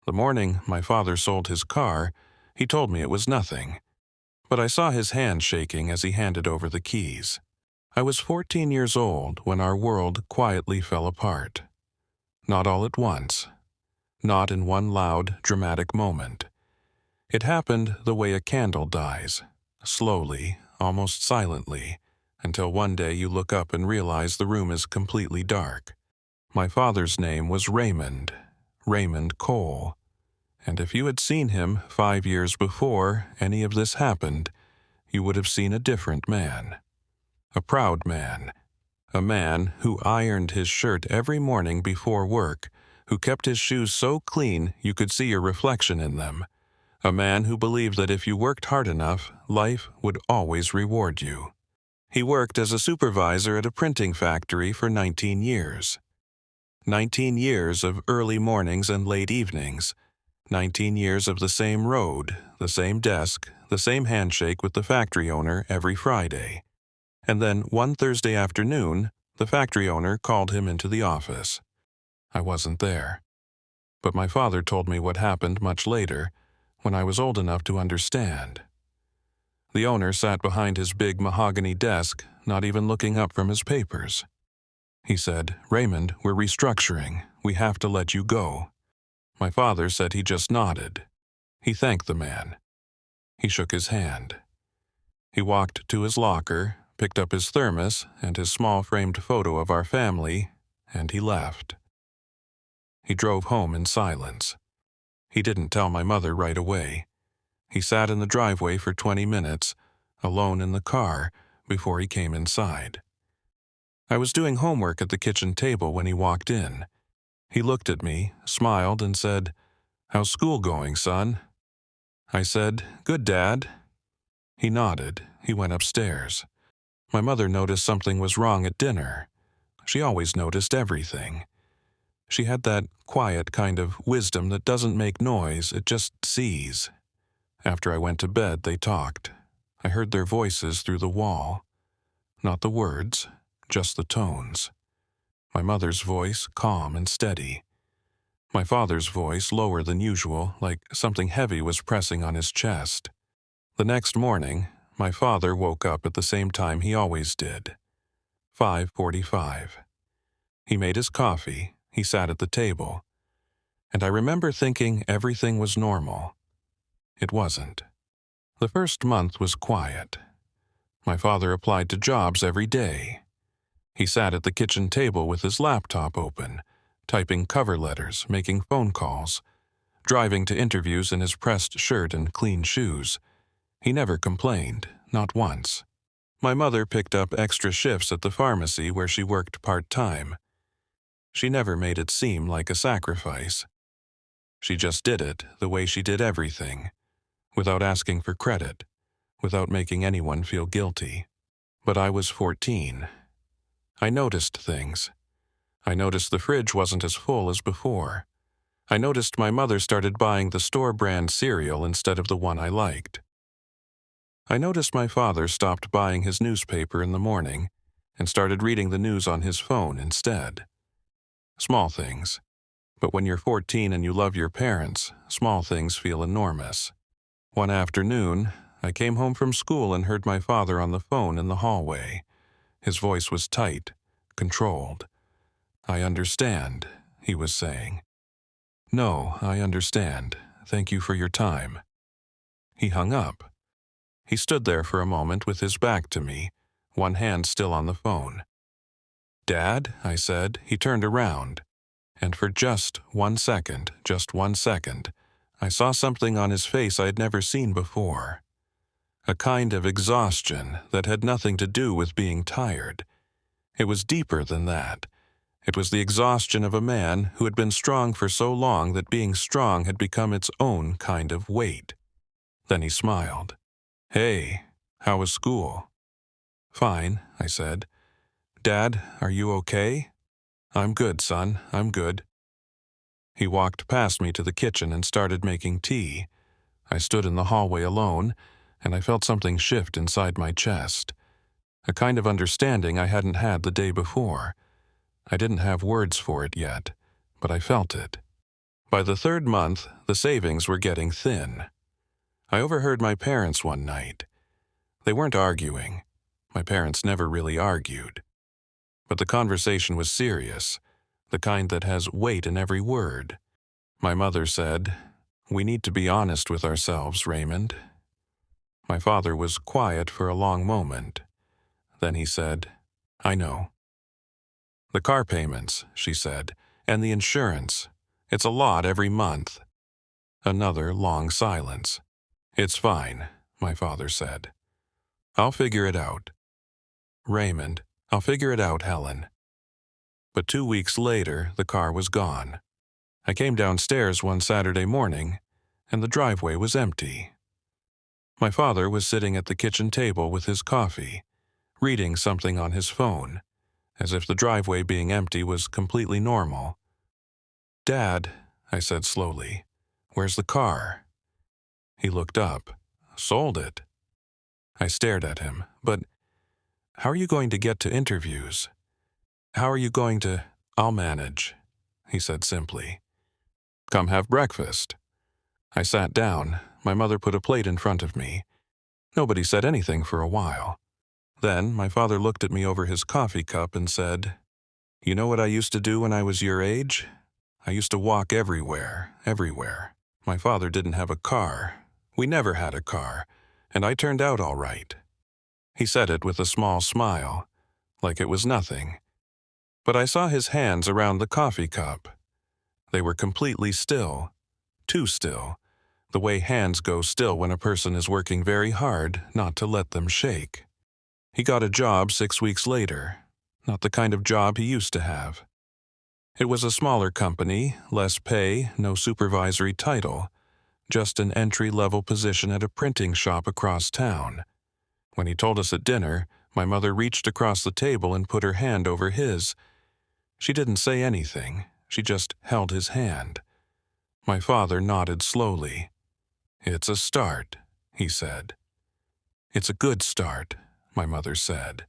The morning my father sold his car, he told me it was nothing, but I saw his hand shaking as he handed over the keys. I was 14 years old when our world quietly fell apart. Not all at once. Not in one loud, dramatic moment. It happened the way a candle dies, slowly, almost silently, until one day you look up and realize the room is completely dark. My father's name was Raymond Cole, and if you had seen him 5 years before any of this happened, you would have seen a different man. A proud man. A man who ironed his shirt every morning before work, who kept his shoes so clean you could see your reflection in them. A man who believed that if you worked hard enough, life would always reward you. He worked as a supervisor at a printing factory for 19 years. 19 years of early mornings and late evenings. 19 years of the same road, the same desk, the same handshake with the factory owner every Friday. And then one Thursday afternoon, the factory owner called him into the office. I wasn't there. But my father told me what happened much later, when I was old enough to understand. The owner sat behind his big mahogany desk, not even looking up from his papers. He said, "Raymond, we're restructuring. We have to let you go." My father said he just nodded. He thanked the man. He shook his hand. He walked to his locker, picked up his thermos and his small framed photo of our family, and he left. He drove home in silence. He didn't tell my mother right away. He sat in the driveway for 20 minutes, alone in the car, before he came inside. I was doing homework at the kitchen table when he walked in. He looked at me, smiled, and said, "How's school going, son?" I said, "Good, Dad." He nodded. He went upstairs. My mother noticed something was wrong at dinner. She always noticed everything. She had that quiet kind of wisdom that doesn't make noise, it just sees. After I went to bed, they talked. I heard their voices through the wall. Not the words, just the tones. My mother's voice calm and steady. My father's voice lower than usual, like something heavy was pressing on his chest. The next morning, my father woke up at the same time he always did. 5:45. He made his coffee. He sat at the table. And I remember thinking everything was normal. It wasn't. The first month was quiet. My father applied to jobs every day. He sat at the kitchen table with his laptop open, typing cover letters, making phone calls, driving to interviews in his pressed shirt and clean shoes. He never complained, not once. My mother picked up extra shifts at the pharmacy where she worked part-time. She never made it seem like a sacrifice. She just did it the way she did everything, without asking for credit, without making anyone feel guilty. But I was 14. I noticed things. I noticed the fridge wasn't as full as before. I noticed my mother started buying the store-brand cereal instead of the one I liked. I noticed my father stopped buying his newspaper in the morning and started reading the news on his phone instead. Small things. But when you're 14 and you love your parents, small things feel enormous. One afternoon, I came home from school and heard my father on the phone in the hallway. His voice was tight, controlled. "I understand," he was saying. "No, I understand. Thank you for your time." He hung up. He stood there for a moment with his back to me, one hand still on the phone. "Dad," I said. He turned around. And for just 1 second, I saw something on his face I had never seen before. A kind of exhaustion that had nothing to do with being tired. It was deeper than that. It was the exhaustion of a man who had been strong for so long that being strong had become its own kind of weight. Then he smiled. "Hey, how was school?" "Fine," I said. "Dad, are you okay?" "I'm good, son, I'm good." He walked past me to the kitchen and started making tea. I stood in the hallway alone, and I felt something shift inside my chest. A kind of understanding I hadn't had the day before. I didn't have words for it yet, but I felt it. By the third month, the savings were getting thin. I overheard my parents one night. They weren't arguing. My parents never really argued. But the conversation was serious, the kind that has weight in every word. My mother said, "We need to be honest with ourselves, Raymond." My father was quiet for a long moment. Then he said, "I know." "The car payments," she said, "and the insurance. It's a lot every month." Another long silence. "It's fine," my father said. "I'll figure it out." "Raymond, I'll figure it out, Helen." But 2 weeks later, the car was gone. I came downstairs one Saturday morning, and the driveway was empty. My father was sitting at the kitchen table with his coffee, reading something on his phone, as if the driveway being empty was completely normal. "Dad," I said slowly, "where's the car?" He looked up. "Sold it." I stared at him. "But how are you going to get to interviews? How are you going to—" "I'll manage," he said simply. "Come have breakfast." I sat down. My mother put a plate in front of me. Nobody said anything for a while. Then my father looked at me over his coffee cup and said, "You know what I used to do when I was your age? I used to walk everywhere. My father didn't have a car. We never had a car, and I turned out all right." He said it with a small smile, like it was nothing. But I saw his hands around the coffee cup. They were completely still, too still, the way hands go still when a person is working very hard not to let them shake. He got a job 6 weeks later, not the kind of job he used to have. It was a smaller company, less pay, no supervisory title, just an entry-level position at a printing shop across town. When he told us at dinner, my mother reached across the table and put her hand over his. She didn't say anything, she just held his hand. My father nodded slowly. "It's a start," he said. "It's a good start," my mother said.